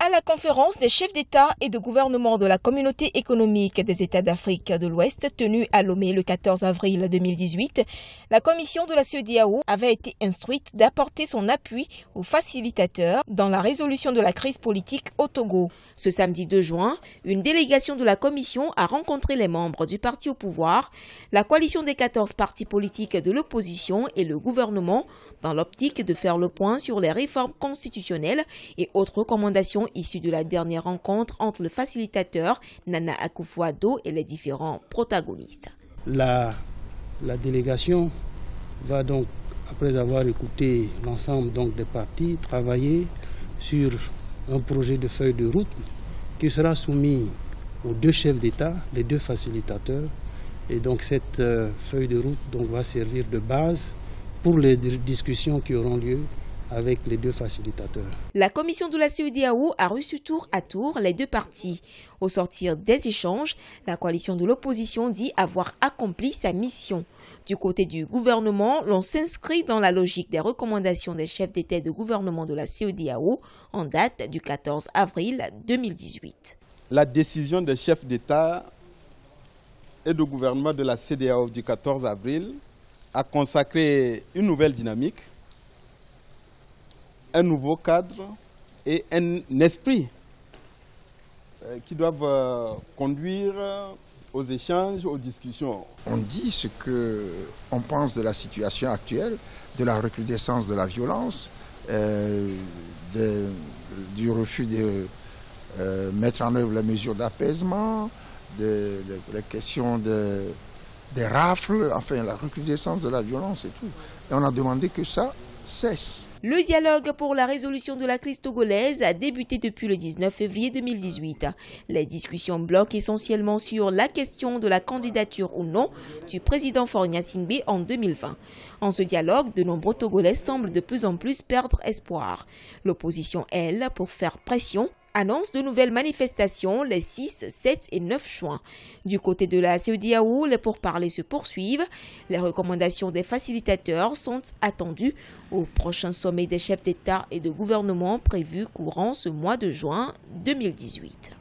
À la conférence des chefs d'État et de gouvernement de la Communauté économique des États d'Afrique de l'Ouest tenue à Lomé le 14 avril 2018, la commission de la CEDEAO avait été instruite d'apporter son appui aux facilitateurs dans la résolution de la crise politique au Togo. Ce samedi 2 juin, une délégation de la commission a rencontré les membres du parti au pouvoir, la coalition des 14 partis politiques de l'opposition et le gouvernement dans l'optique de faire le point sur les réformes constitutionnelles et autres recommandations issues de la dernière rencontre entre le facilitateur Nana Akufo-Addo et les différents protagonistes. La délégation va donc, après avoir écouté l'ensemble des partis, travailler sur un projet de feuille de route qui sera soumis aux deux chefs d'État, les deux facilitateurs. Et donc cette feuille de route va servir de base pour les discussions qui auront lieu avec les deux facilitateurs. La commission de la CEDEAO a reçu tour à tour les deux partis. Au sortir des échanges, la coalition de l'opposition dit avoir accompli sa mission. Du côté du gouvernement, l'on s'inscrit dans la logique des recommandations des chefs d'État et de gouvernement de la CEDEAO en date du 14 avril 2018. La décision des chefs d'État et de gouvernement de la CEDEAO du 14 avril a consacré une nouvelle dynamique, un nouveau cadre et un esprit qui doivent conduire aux échanges, aux discussions. On dit ce qu'on pense de la situation actuelle, de la recrudescence de la violence, du refus de mettre en œuvre les mesures d'apaisement, les questions des rafles, enfin la recrudescence de la violence et tout. Et on a demandé que ça cesse. Le dialogue pour la résolution de la crise togolaise a débuté depuis le 19 février 2018. Les discussions bloquent essentiellement sur la question de la candidature ou non du président Faure Gnassingbé en 2020. En ce dialogue, de nombreux Togolais semblent de plus en plus perdre espoir. L'opposition, elle, pour faire pression, annonce de nouvelles manifestations les 6, 7 et 9 juin. Du côté de la CEDEAO, les pourparlers se poursuivent. Les recommandations des facilitateurs sont attendues au prochain sommet des chefs d'État et de gouvernement prévu courant ce mois de juin 2018.